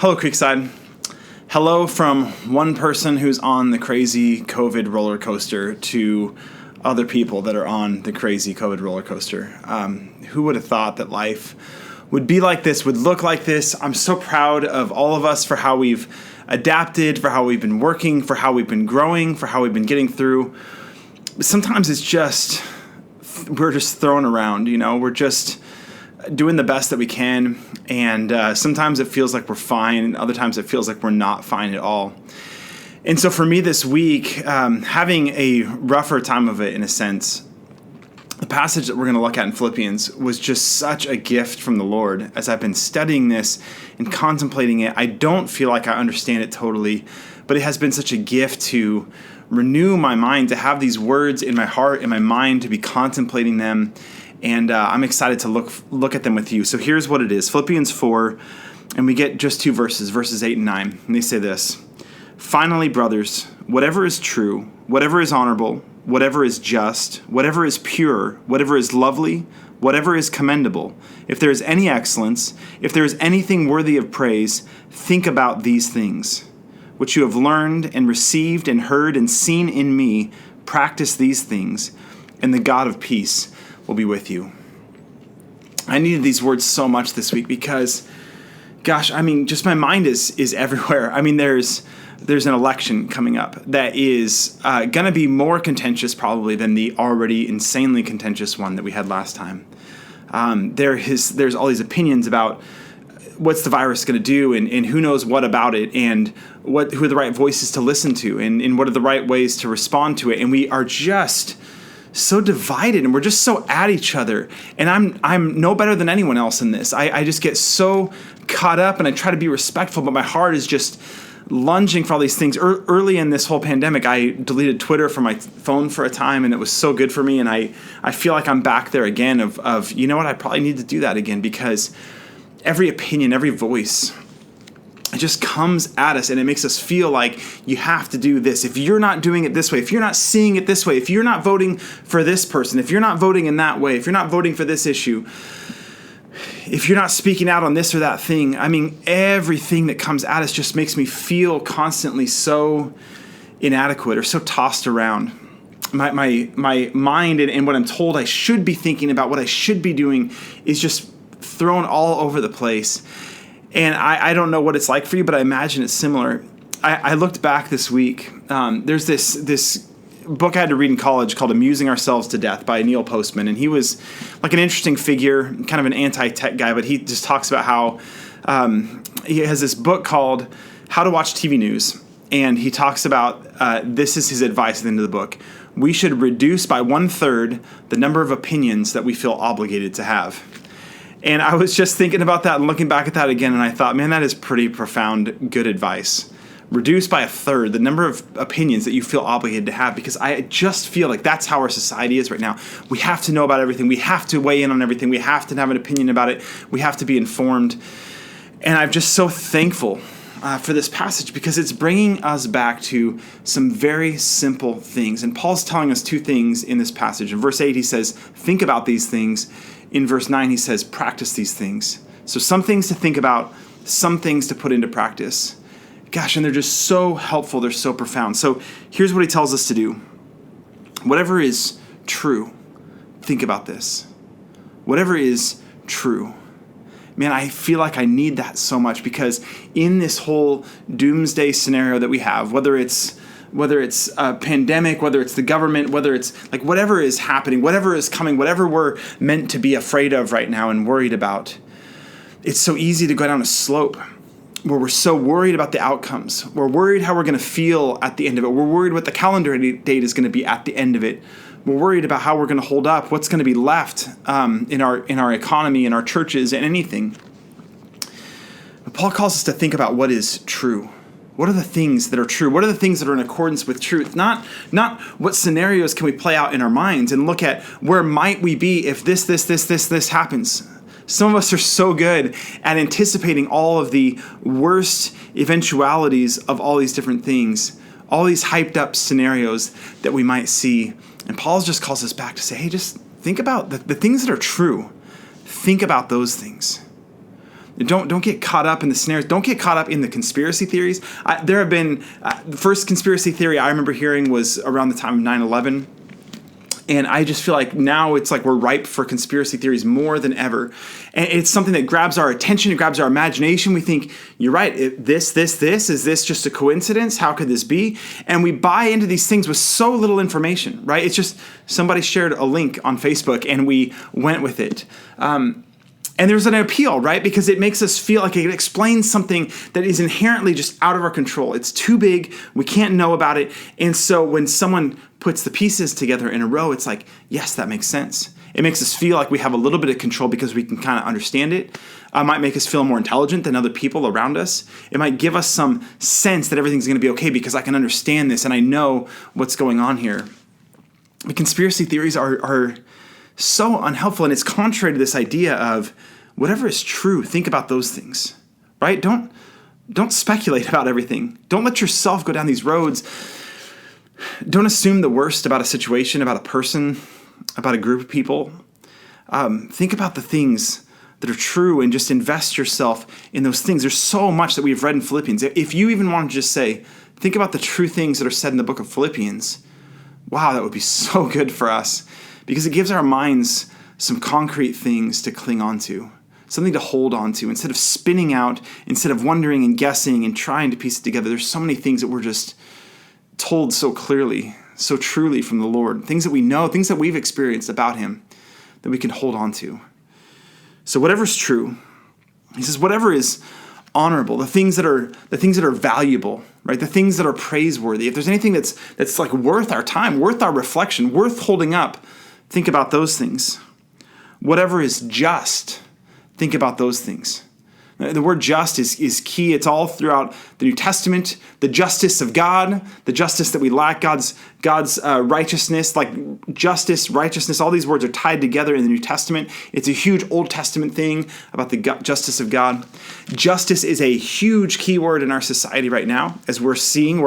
Hello, Creekside. Hello from one person who's on the crazy COVID roller coaster to other people that are on the crazy COVID roller coaster. Who would have thought that life would be like this, would look like this? I'm so proud of all of us for how we've adapted, for how we've been working, for how we've been growing, for how we've been getting through. But sometimes it's just, we're just thrown around, we're just doing the best that we can, and sometimes it feels like we're fine, and other times it feels like we're not fine at all. And so for me this week, having a rougher time of it in a sense, the passage that we're going to look at in Philippians was just such a gift from the Lord. As I've been studying this and contemplating it, I don't feel like I understand it totally, but it has been such a gift to renew my mind, to have these words in my heart, in my mind, to be contemplating them. And I'm excited to look at them with you. So here's what it is. Philippians 4, and we get just two verses, verses 8 and 9. And they say this: "Finally, brothers, whatever is true, whatever is honorable, whatever is just, whatever is pure, whatever is lovely, whatever is commendable, if there is any excellence, if there is anything worthy of praise, think about these things. What you have learned and received and heard and seen in me, practice these things, and the God of peace will be with you." I needed these words so much this week because, just my mind is everywhere. There's an election coming up that is going to be more contentious probably than the already insanely contentious one that we had last time. There's all these opinions about what's the virus going to do and who knows what about it, and who are the right voices to listen to, and what are the right ways to respond to it. And we are just so divided, and we're just so at each other. And I'm no better than anyone else in this. I just get so caught up, and I try to be respectful, but my heart is just lunging for all these things. Early in this whole pandemic, I deleted Twitter from my phone for a time, and it was so good for me. And I feel like I'm back there again of I probably need to do that again, because every opinion, every voice, it just comes at us, and it makes us feel like you have to do this. If you're not doing it this way, if you're not seeing it this way, if you're not voting for this person, if you're not voting in that way, if you're not voting for this issue, if you're not speaking out on this or that thing, everything that comes at us just makes me feel constantly so inadequate or so tossed around. My mind and what I'm told I should be thinking about, what I should be doing, is just thrown all over the place. And I don't know what it's like for you, but I imagine it's similar. I looked back this week. There's this book I had to read in college called Amusing Ourselves to Death by Neil Postman. And he was like an interesting figure, kind of an anti-tech guy, but he just talks about how he has this book called How to Watch TV News. And he talks about, this is his advice at the end of the book: we should reduce by 1/3 the number of opinions that we feel obligated to have. And I was just thinking about that and looking back at that again, and I thought, man, that is pretty profound, good advice. Reduce by 1/3 the number of opinions that you feel obligated to have, because I just feel like that's how our society is right now. We have to know about everything. We have to weigh in on everything. We have to have an opinion about it. We have to be informed. And I'm just so thankful for this passage, because it's bringing us back to some very simple things. And Paul's telling us two things in this passage. In verse 8, he says, think about these things. In verse 9, he says, practice these things. So some things to think about, some things to put into practice. And they're just so helpful. They're so profound. So here's what he tells us to do. Whatever is true, think about this. Whatever is true. Man, I feel like I need that so much, because in this whole doomsday scenario that we have, whether it's a pandemic, whether it's the government, whether it's like whatever is happening, whatever is coming, whatever we're meant to be afraid of right now and worried about, it's so easy to go down a slope where we're so worried about the outcomes. We're worried how we're going to feel at the end of it. We're worried what the calendar date is going to be at the end of it. We're worried about how we're going to hold up, what's going to be left in our economy, in our churches, and anything. But Paul calls us to think about what is true. What are the things that are true? What are the things that are in accordance with truth? Not what scenarios can we play out in our minds and look at where might we be if this happens. Some of us are so good at anticipating all of the worst eventualities of all these different things, all these hyped up scenarios that we might see. And Paul just calls us back to say, hey, just think about the things that are true. Think about those things. Don't get caught up in the snares. Don't get caught up in the conspiracy theories. There have been, the first conspiracy theory I remember hearing was around the time of 9/11. And I just feel like now it's like we're ripe for conspiracy theories more than ever. And it's something that grabs our attention, it grabs our imagination. We think, you're right, is this just a coincidence? How could this be? And we buy into these things with so little information, right? It's just somebody shared a link on Facebook and we went with it. And there's an appeal, right? Because it makes us feel like it explains something that is inherently just out of our control. It's too big. We can't know about it. And so when someone puts the pieces together in a row, it's like, yes, that makes sense. It makes us feel like we have a little bit of control because we can kind of understand it. It might make us feel more intelligent than other people around us. It might give us some sense that everything's going to be okay because I can understand this and I know what's going on here. But conspiracy theories are so unhelpful, and it's contrary to this idea of whatever is true, think about those things, right? Don't speculate about everything. Don't let yourself go down these roads. Don't assume the worst about a situation, about a person, about a group of people. Think about the things that are true and just invest yourself in those things. There's so much that we've read in Philippians. If you even want to just say, think about the true things that are said in the book of Philippians, wow, that would be so good for us. Because it gives our minds some concrete things to cling on to, something to hold on to. Instead of spinning out, instead of wondering and guessing and trying to piece it together, there's so many things that we're just told so clearly, so truly from the Lord. Things that we know, things that we've experienced about Him that we can hold on to. So whatever's true, he says, whatever is honorable, the things that are valuable, right? The things that are praiseworthy. If there's anything that's like worth our time, worth our reflection, worth holding up, think about those things. Whatever is just, think about those things. The word just is key. It's all throughout the New Testament. The justice of God, the justice that we lack, God's righteousness, like justice, righteousness, all these words are tied together in the New Testament. It's a huge Old Testament thing about the justice of God. Justice is a huge key word in our society right now. As we're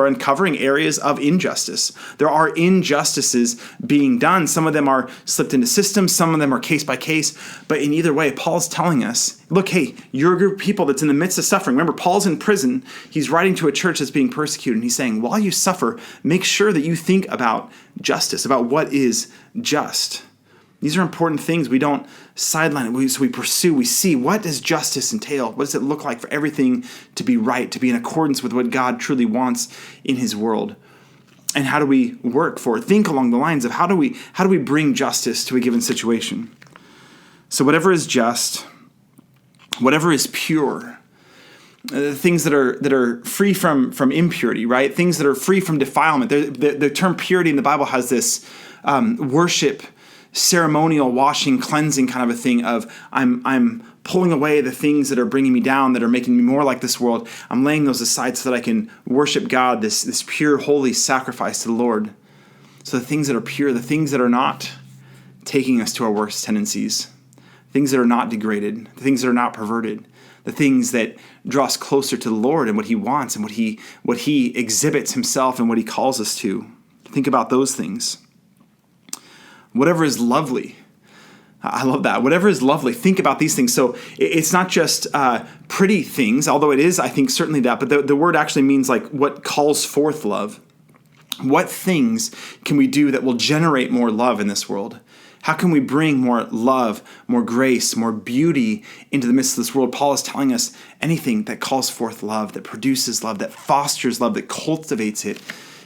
uncovering areas of injustice. There are injustices being done. Some of them are slipped into systems. Some of them are case by case. But in either way, Paul's telling us, look, hey, you're a group of people that's in the midst of suffering. Remember, Paul's in prison. He's writing to a church that's being persecuted. And he's saying, while you suffer, make sure that you think about justice, about what is just. These are important things. We don't sideline it. So we pursue, we see, what does justice entail? What does it look like for everything to be right, to be in accordance with what God truly wants in His world? And how do we work for it? Think along the lines of how do we bring justice to a given situation? So whatever is just, whatever is pure, things that are free from impurity, right? Things that are free from defilement. The term purity in the Bible has this worship, ceremonial washing, cleansing kind of a thing of I'm pulling away the things that are bringing me down, that are making me more like this world. I'm laying those aside so that I can worship God, this pure, holy sacrifice to the Lord. So the things that are pure, the things that are not taking us to our worst tendencies, things that are not degraded, the things that are not perverted, the things that draw us closer to the Lord and what He wants and what He exhibits Himself and what He calls us to. Think about those things. Whatever is lovely. I love that. Whatever is lovely. Think about these things. So it's not just pretty things, although it is, I think, certainly that. But the word actually means like what calls forth love. What things can we do that will generate more love in this world? How can we bring more love, more grace, more beauty into the midst of this world? Paul is telling us anything that calls forth love, that produces love, that fosters love, that cultivates it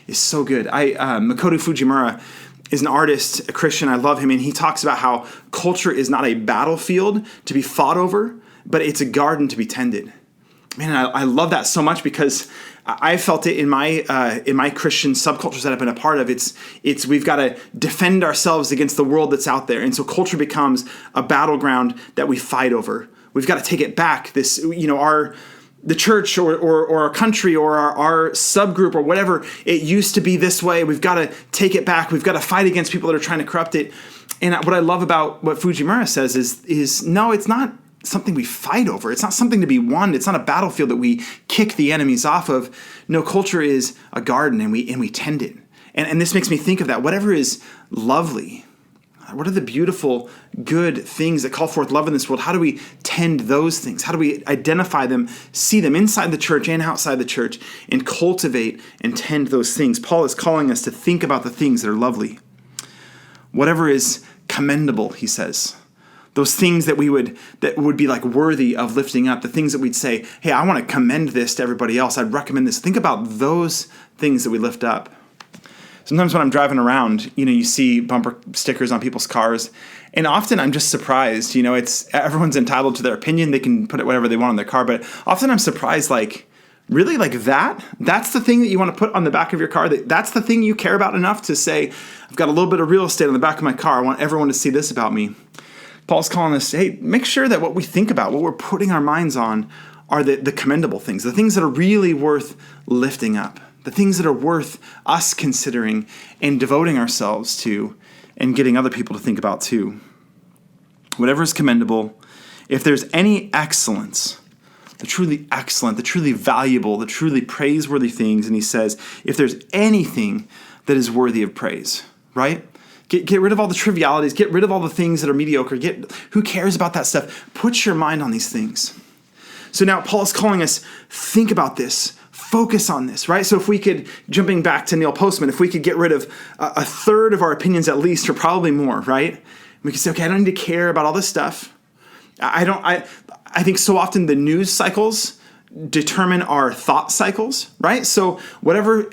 is so good. Makoto Fujimura is an artist, a Christian. I love him. And he talks about how culture is not a battlefield to be fought over, but it's a garden to be tended. Man, I love that so much because I felt it in my Christian subcultures that I've been a part of. It's we've got to defend ourselves against the world that's out there, and so culture becomes a battleground that we fight over. We've got to take it back. This, the church or our country or our subgroup or whatever, it used to be this way. We've got to take it back. We've got to fight against people that are trying to corrupt it. And what I love about what Fujimura says is no, it's not something we fight over. It's not something to be won. It's not a battlefield that we kick the enemies off of. No, culture is a garden and we tend it. And this makes me think of that. Whatever is lovely, What are the beautiful, good things that call forth love in this world? How do we tend those things? How do we identify them, see them inside the church and outside the church, and cultivate and tend those things? Paul is calling us to think about the things that are lovely. Whatever is commendable, he says. Those things that would be like worthy of lifting up, the things that we'd say, hey, I want to commend this to everybody else. I'd recommend this. Think about those things that we lift up. Sometimes when I'm driving around, you see bumper stickers on people's cars, and often I'm just surprised. It's everyone's entitled to their opinion. They can put whatever they want on their car, but often I'm surprised, really, that's the thing that you want to put on the back of your car? That's the thing you care about enough to say, I've got a little bit of real estate on the back of my car. I want everyone to see this about me. Paul's calling us, hey, make sure that what we think about, what we're putting our minds on, are the commendable things, the things that are really worth lifting up, the things that are worth us considering and devoting ourselves to and getting other people to think about too. Whatever is commendable, if there's any excellence, the truly excellent, the truly valuable, the truly praiseworthy things, and he says, if there's anything that is worthy of praise, right? Get rid of all the trivialities, get rid of all the things that are mediocre, who cares about that stuff? Put your mind on these things. So now Paul's calling us, think about this. Focus on this, right? So if we could, jumping back to Neil Postman, if we could get rid of a third of our opinions at least, or probably more, right? We could say, okay, I don't need to care about all this stuff. I think so often the news cycles determine our thought cycles, right? So whatever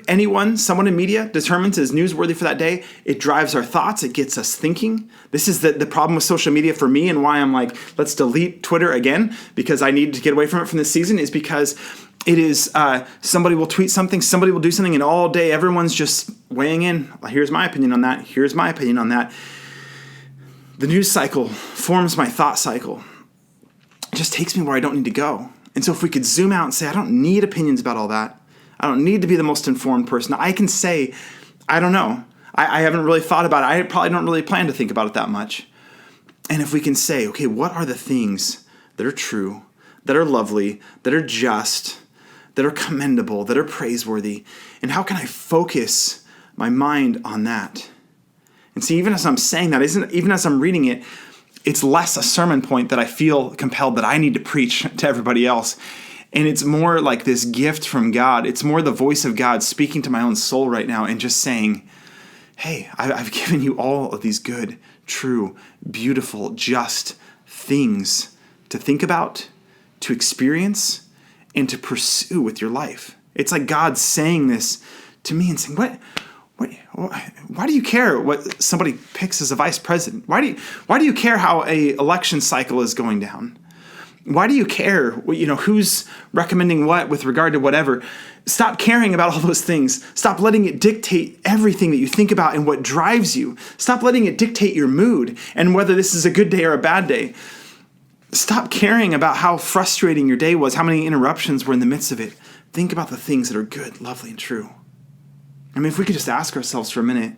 someone in media determines is newsworthy for that day, it drives our thoughts, it gets us thinking. This is the problem with social media for me, and why I'm like, let's delete Twitter again, because I need to get away from it from this season, is because it is somebody will tweet something, somebody will do something, and all day everyone's just weighing in. Here's my opinion on that. Here's my opinion on that. The news cycle forms my thought cycle. It just takes me where I don't need to go. And so if we could zoom out and say, I don't need opinions about all that. I don't need to be the most informed person. I can say, I don't know. I haven't really thought about it. I probably don't really plan to think about it that much. And if we can say, okay, what are the things that are true, that are lovely, that are just, that are commendable, that are praiseworthy, and how can I focus my mind on that? And see, even as I'm saying that, even as I'm reading it, it's less a sermon point that I feel compelled that I need to preach to everybody else. And it's more like this gift from God. It's more the voice of God speaking to my own soul right now and just saying, hey, I've given you all of these good, true, beautiful, just things to think about, to experience, and to pursue with your life. It's like God saying this to me and saying, why do you care what somebody picks as a vice president? Why do you care how a election cycle is going down? Why do you care, who's recommending what with regard to whatever? Stop caring about all those things. Stop letting it dictate everything that you think about and what drives you. Stop letting it dictate your mood and whether this is a good day or a bad day. Stop caring about how frustrating your day was, how many interruptions were in the midst of it. Think about the things that are good, lovely, and true. I mean, if we could just ask ourselves for a minute,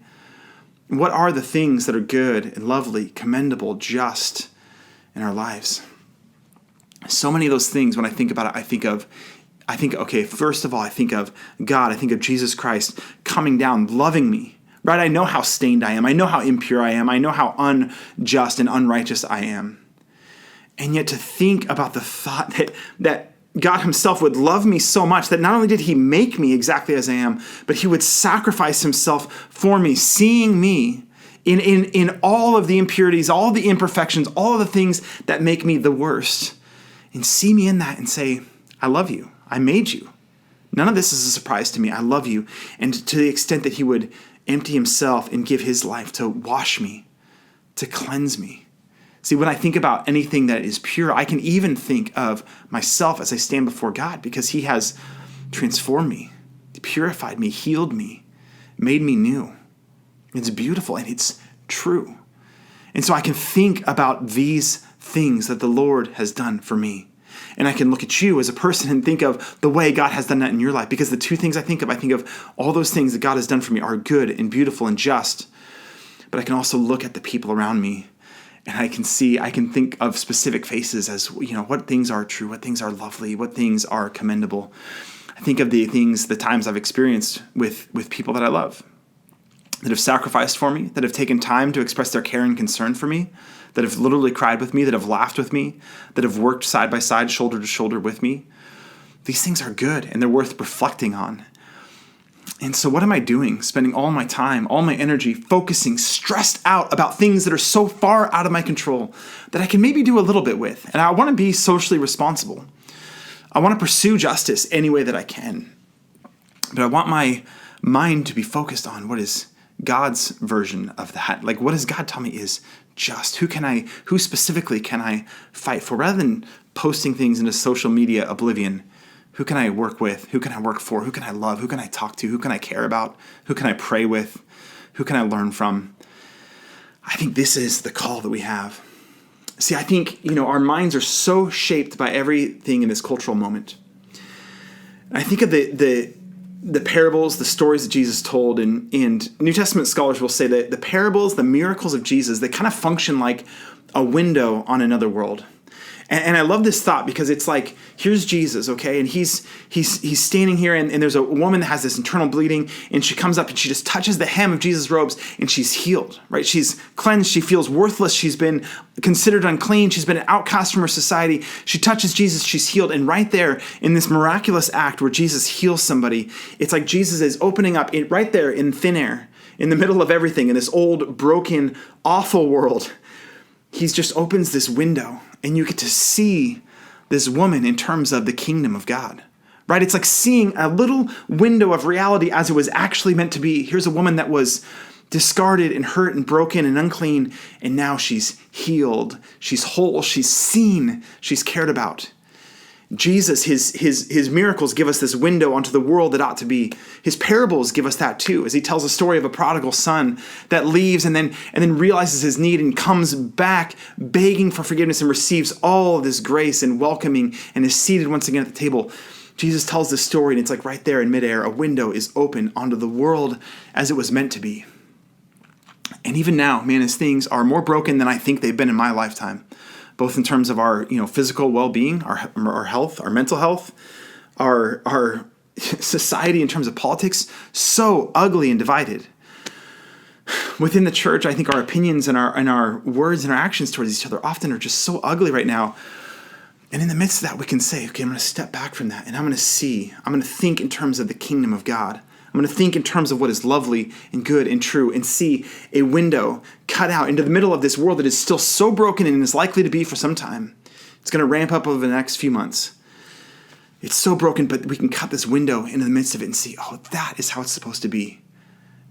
what are the things that are good and lovely, commendable, just in our lives? So many of those things, when I think about it, I think, okay, first of all, I think of God. I think of Jesus Christ coming down, loving me, right? I know how stained I am. I know how impure I am. I know how unjust and unrighteous I am. And yet to think about the thought that God himself would love me so much that not only did he make me exactly as I am, but he would sacrifice himself for me, seeing me in all of the impurities, all of the imperfections, all of the things that make me the worst, and see me in that and say, I love you. I made you. None of this is a surprise to me. I love you. And to the extent that he would empty himself and give his life to wash me, to cleanse me. See, when I think about anything that is pure, I can even think of myself as I stand before God because he has transformed me, purified me, healed me, made me new. It's beautiful and it's true. And so I can think about these things that the Lord has done for me. And I can look at you as a person and think of the way God has done that in your life. Because the two things I think of all those things that God has done for me are good and beautiful and just. But I can also look at the people around me and I can think of specific faces as, what things are true, what things are lovely, what things are commendable. I think of the times I've experienced with people that I love. that have sacrificed for me, that have taken time to express their care and concern for me, that have literally cried with me, that have laughed with me, that have worked side by side, shoulder to shoulder with me. These things are good and they're worth reflecting on. And so what am I doing? Spending all my time, all my energy, focusing, stressed out about things that are so far out of my control that I can maybe do a little bit with. And I want to be socially responsible. I want to pursue justice any way that I can. But I want my mind to be focused on what is God's version of that. Like, what does God tell me is just? Who specifically can I fight for? Rather than posting things into social media oblivion, who can I work with? Who can I work for? Who can I love? Who can I talk to? Who can I care about? Who can I pray with? Who can I learn from? I think this is the call that we have. See, I think, our minds are so shaped by everything in this cultural moment. I think of the parables, the stories that Jesus told, and New Testament scholars will say that the parables, the miracles of Jesus, they kind of function like a window on another world. And I love this thought because it's like, here's Jesus, okay? And he's standing here and there's a woman that has this internal bleeding and she comes up and she just touches the hem of Jesus' robes and she's healed, right? She's cleansed. She feels worthless. She's been considered unclean. She's been an outcast from her society. She touches Jesus. She's healed. And right there in this miraculous act where Jesus heals somebody, it's like Jesus is opening up right there in thin air, in the middle of everything, in this old, broken, awful world. He just opens this window and you get to see this woman in terms of the kingdom of God, right? It's like seeing a little window of reality as it was actually meant to be. Here's a woman that was discarded and hurt and broken and unclean, and now she's healed, she's whole, she's seen, she's cared about. Jesus, his miracles give us this window onto the world that ought to be. His parables give us that too, as he tells a story of a prodigal son that leaves and then realizes his need and comes back begging for forgiveness and receives all of this grace and welcoming and is seated once again at the table. Jesus tells this story and it's like right there in midair, a window is open onto the world as it was meant to be. And even now, man, as things are more broken than I think they've been in my lifetime, both in terms of our physical well-being, our health, our mental health, our society in terms of politics, so ugly and divided. Within the church, I think our opinions and our words and our actions towards each other often are just so ugly right now. And in the midst of that, we can say, okay, I'm going to step back from that and I'm going to think in terms of the kingdom of God. I'm going to think in terms of what is lovely and good and true and see a window cut out into the middle of this world that is still so broken and is likely to be for some time. It's going to ramp up over the next few months. It's so broken, but we can cut this window into the midst of it and see, oh, that is how it's supposed to be.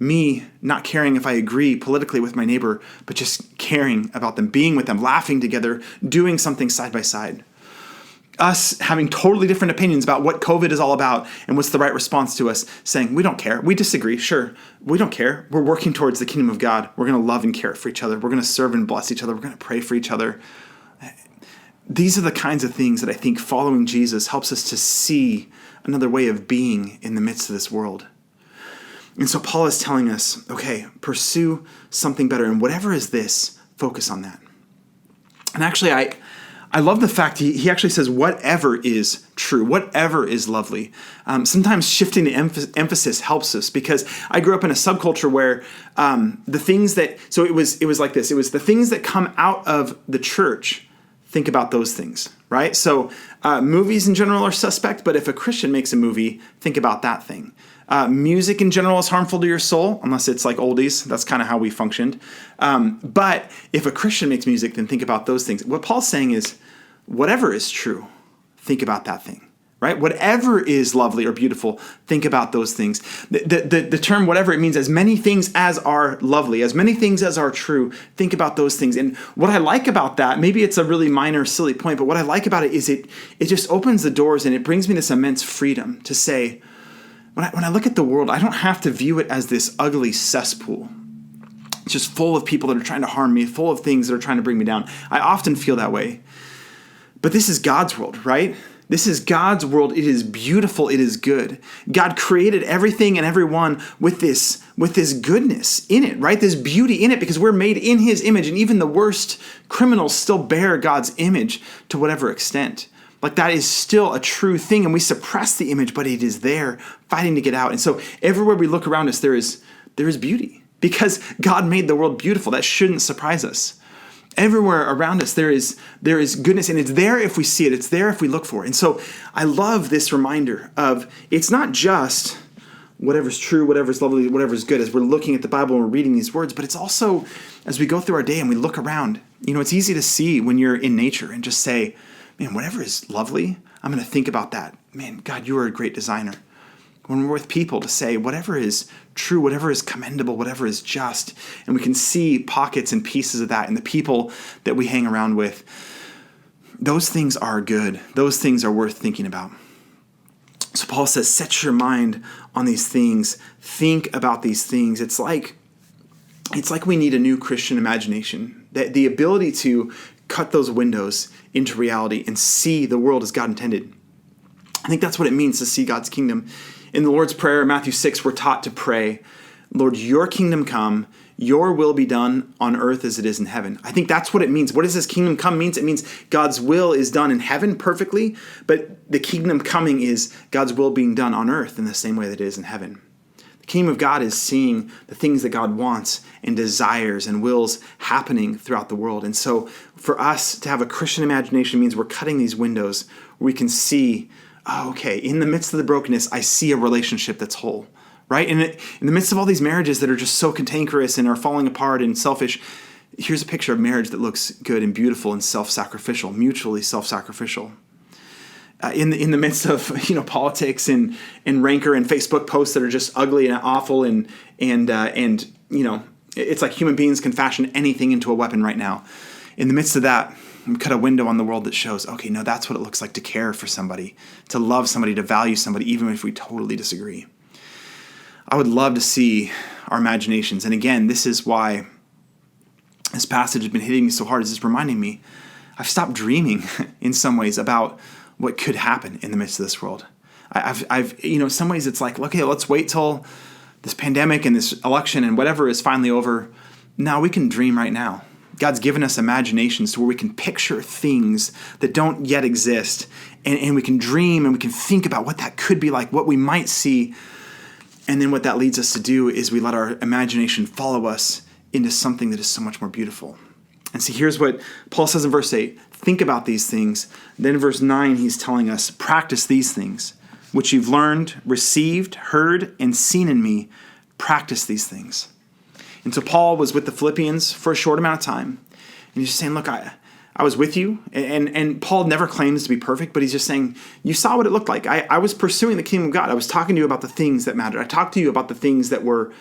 Me not caring if I agree politically with my neighbor, but just caring about them, being with them, laughing together, doing something side by side. Us having totally different opinions about what COVID is all about and what's the right response to us, saying, we don't care. We disagree. Sure. We don't care. We're working towards the kingdom of God. We're going to love and care for each other. We're going to serve and bless each other. We're going to pray for each other. These are the kinds of things that I think following Jesus helps us to see another way of being in the midst of this world. And so Paul is telling us, okay, pursue something better. And whatever is this, focus on that. And actually, I love the fact he actually says whatever is true, whatever is lovely. Sometimes shifting the emphasis helps us because I grew up in a subculture where the things that, so it was like this, it was the things that come out of the church, think about those things, right? So movies in general are suspect, but if a Christian makes a movie, think about that thing. Music in general is harmful to your soul, unless it's like oldies. That's kind of how we functioned. But if a Christian makes music, then think about those things. What Paul's saying is, whatever is true, think about that thing, right? Whatever is lovely or beautiful, think about those things. The term whatever, it means as many things as are lovely, as many things as are true, think about those things. And what I like about that, maybe it's a really minor, silly point, but what I like about it is it just opens the doors and it brings me this immense freedom to say, when I look at the world, I don't have to view it as this ugly cesspool. It's just full of people that are trying to harm me, full of things that are trying to bring me down. I often feel that way. But this is God's world, right? This is God's world. It is beautiful. It is good. God created everything and everyone with this goodness in it, right? This beauty in it because we're made in his image. And even the worst criminals still bear God's image to whatever extent. Like that is still a true thing, and we suppress the image, but it is there fighting to get out. And so everywhere we look around us, there is beauty because God made the world beautiful. That shouldn't surprise us. Everywhere around us, there is goodness, and it's there if we see it. It's there if we look for it. And so I love this reminder of it's not just whatever's true, whatever's lovely, whatever's good as we're looking at the Bible and we're reading these words, but it's also as we go through our day and we look around. It's easy to see when you're in nature and just say, man, whatever is lovely, I'm going to think about that. Man, God, you are a great designer. When we're with people, to say whatever is true, whatever is commendable, whatever is just, and we can see pockets and pieces of that in the people that we hang around with, those things are good. Those things are worth thinking about. So Paul says, set your mind on these things. Think about these things. It's like we need a new Christian imagination. The ability to cut those windows into reality and see the world as God intended. I think that's what it means to see God's kingdom. In the Lord's Prayer, Matthew 6, we're taught to pray, Lord, your kingdom come, your will be done on earth as it is in heaven. I think that's what it means. What does this kingdom come means? It means God's will is done in heaven perfectly, but the kingdom coming is God's will being done on earth in the same way that it is in heaven. The kingdom of God is seeing the things that God wants and desires and wills happening throughout the world. And so for us to have a Christian imagination means we're cutting these windows where we can see, oh, okay, in the midst of the brokenness, I see a relationship that's whole, right? And in the midst of all these marriages that are just so cantankerous and are falling apart and selfish, here's a picture of marriage that looks good and beautiful and self-sacrificial, mutually self-sacrificial. In the midst of politics and rancor and Facebook posts that are just ugly and awful and it's like human beings can fashion anything into a weapon right now. In the midst of that, we cut a window on the world that shows, okay, no, that's what it looks like to care for somebody, to love somebody, to value somebody, even if we totally disagree. I would love to see our imaginations. And again, this is why this passage has been hitting me so hard, is it's reminding me I've stopped dreaming in some ways about what could happen in the midst of this world. I've in some ways it's like, okay, let's wait till this pandemic and this election and whatever is finally over. Now we can dream right now. God's given us imaginations to where we can picture things that don't yet exist, and we can dream and we can think about what that could be like, what we might see. And then what that leads us to do is we let our imagination follow us into something that is so much more beautiful. And see, here's what Paul says in verse 8. Think about these things. Then in verse 9, he's telling us, practice these things, which you've learned, received, heard, and seen in me. Practice these things. And so Paul was with the Philippians for a short amount of time. And he's just saying, look, I was with you. And Paul never claims to be perfect, but he's just saying, you saw what it looked like. I was pursuing the kingdom of God. I was talking to you about the things that mattered. I talked to you about the things that were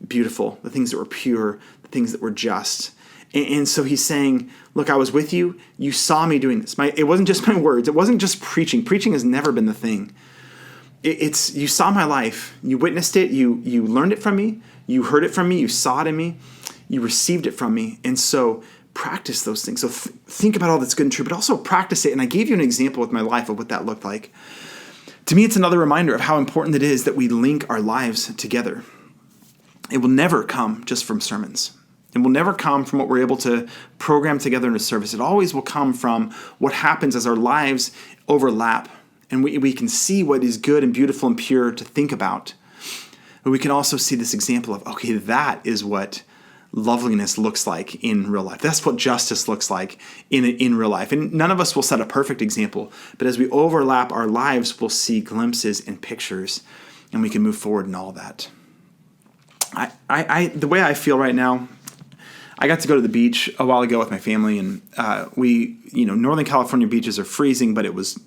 beautiful, the things that were pure, the things that were just. And so he's saying, look, I was with you. You saw me doing this. It wasn't just my words. It wasn't just preaching. Preaching has never been the thing. It's you saw my life. You witnessed it. You learned it from me. You heard it from me. You saw it in me. You received it from me. And so practice those things. So think about all that's good and true, but also practice it. And I gave you an example with my life of what that looked like. To me, it's another reminder of how important it is that we link our lives together. It will never come just from sermons. It will never come from what we're able to program together in a service. It always will come from what happens as our lives overlap. And we can see what is good and beautiful and pure to think about. But we can also see this example of, okay, that is what loveliness looks like in real life. That's what justice looks like in real life. And none of us will set a perfect example. But as we overlap our lives, we'll see glimpses and pictures. And we can move forward in all that. The way I feel right now, I got to go to the beach a while ago with my family, and Northern California beaches are freezing, but it was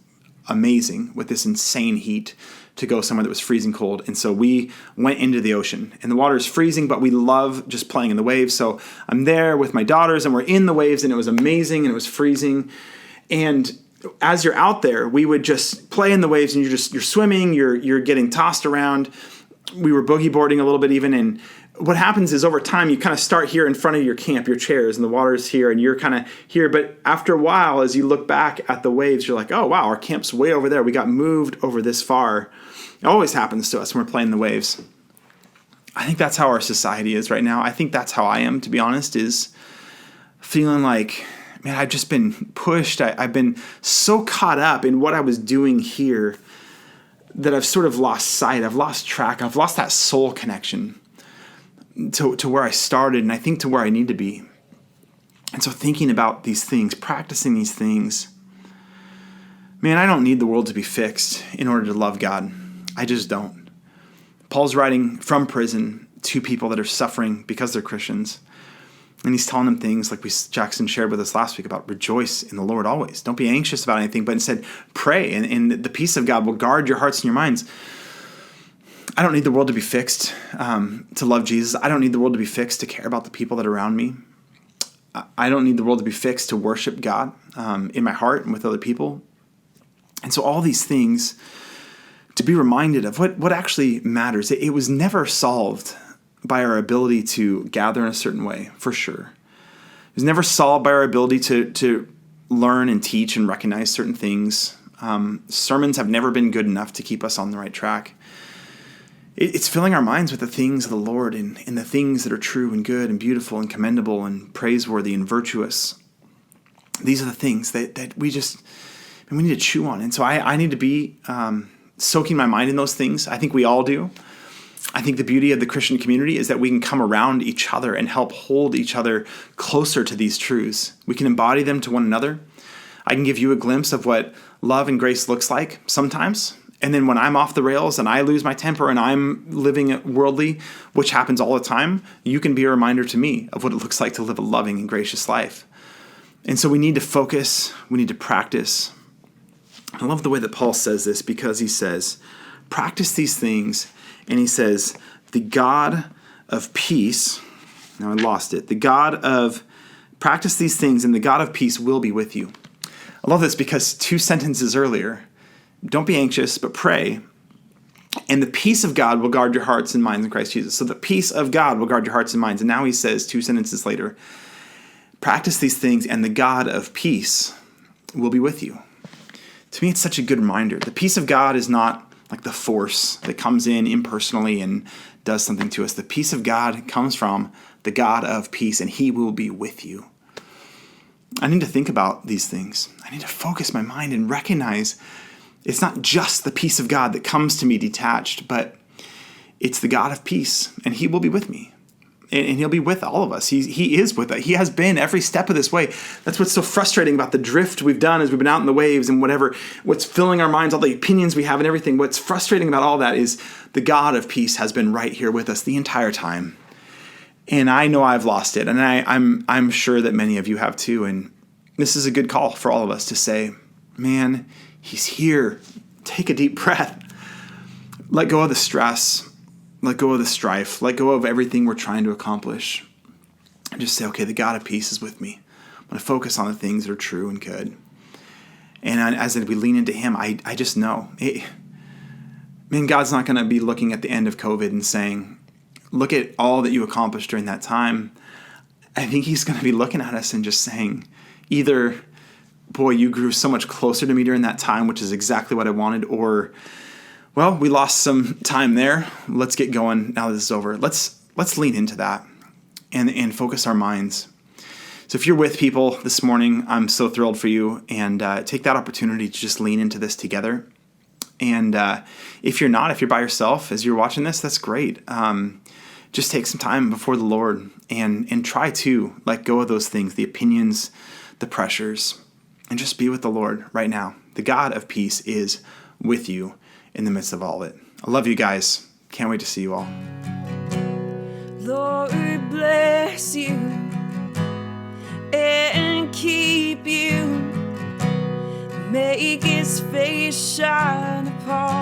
amazing with this insane heat to go somewhere that was freezing cold. And so we went into the ocean, and the water is freezing, but we love just playing in the waves. So I'm there with my daughters, and we're in the waves, and it was amazing, and it was freezing. And as you're out there, we would just play in the waves, and you're swimming, you're getting tossed around. We were boogie boarding a little bit even, and what happens is over time you kind of start here in front of your camp, your chairs, and the water's here, and you're kind of here. But after a while, as you look back at the waves, you're like, oh, wow, our camp's way over there. We got moved over this far. It always happens to us when we're playing the waves. I think that's how our society is right now. I think that's how I am, to be honest, is feeling like, man, I've just been pushed. I've been so caught up in what I was doing here that I've sort of lost sight. I've lost track. I've lost that soul connection. to where I started, and I think to where I need to be. And so thinking about these things, practicing these things, man, I don't need the world to be fixed in order to love God. I just don't. Paul's writing from prison to people that are suffering because they're Christians. And he's telling them things like Jackson shared with us last week about rejoice in the Lord always. Don't be anxious about anything, but instead pray, and the peace of God will guard your hearts and your minds. I don't need the world to be fixed to love Jesus. I don't need the world to be fixed to care about the people that are around me. I don't need the world to be fixed to worship God in my heart and with other people. And so all these things, to be reminded of what actually matters. It was never solved by our ability to gather in a certain way, for sure. It was never solved by our ability to learn and teach and recognize certain things. Sermons have never been good enough to keep us on the right track. It's filling our minds with the things of the Lord and the things that are true and good and beautiful and commendable and praiseworthy and virtuous. These are the things that we need to chew on. And so I need to be soaking my mind in those things. I think we all do. I think the beauty of the Christian community is that we can come around each other and help hold each other closer to these truths. We can embody them to one another. I can give you a glimpse of what love and grace looks like sometimes. And then when I'm off the rails and I lose my temper and I'm living worldly, which happens all the time, you can be a reminder to me of what it looks like to live a loving and gracious life. And so we need to focus. We need to practice. I love the way that Paul says this, because he says, practice these things. And he says, the God of peace, now I lost it, practice these things and the God of peace will be with you. I love this because 2 sentences earlier, don't be anxious, but pray. And the peace of God will guard your hearts and minds in Christ Jesus. So the peace of God will guard your hearts and minds. And now he says 2 sentences later, practice these things and the God of peace will be with you. To me, it's such a good reminder. The peace of God is not like the force that comes in impersonally and does something to us. The peace of God comes from the God of peace, and he will be with you. I need to think about these things. I need to focus my mind and recognize it's not just the peace of God that comes to me detached, but it's the God of peace, and he will be with me. And he'll be with all of us. He is with us. He has been every step of this way. That's what's so frustrating about the drift we've done as we've been out in the waves and whatever. What's filling our minds, all the opinions we have and everything. What's frustrating about all that is the God of peace has been right here with us the entire time. And I know I've lost it. And I'm sure that many of you have too. And this is a good call for all of us to say, man, he's here. Take a deep breath. Let go of the stress. Let go of the strife. Let go of everything we're trying to accomplish. And just say, okay, the God of peace is with me. I'm going to focus on the things that are true and good. And as we lean into him, I just know. God's not going to be looking at the end of COVID and saying, look at all that you accomplished during that time. I think he's going to be looking at us and just saying, either, boy, you grew so much closer to me during that time, which is exactly what I wanted, or, well, we lost some time there. Let's get going now that this is over. Let's lean into that and focus our minds. So if you're with people this morning, I'm so thrilled for you, and take that opportunity to just lean into this together. And if you're by yourself as you're watching this, that's great. Just take some time before the Lord and try to let go of those things, the opinions, the pressures, and just be with the Lord right now. The God of peace is with you in the midst of all of it. I love you guys. Can't wait to see you all. Lord, bless you and keep you. Make his face shine upon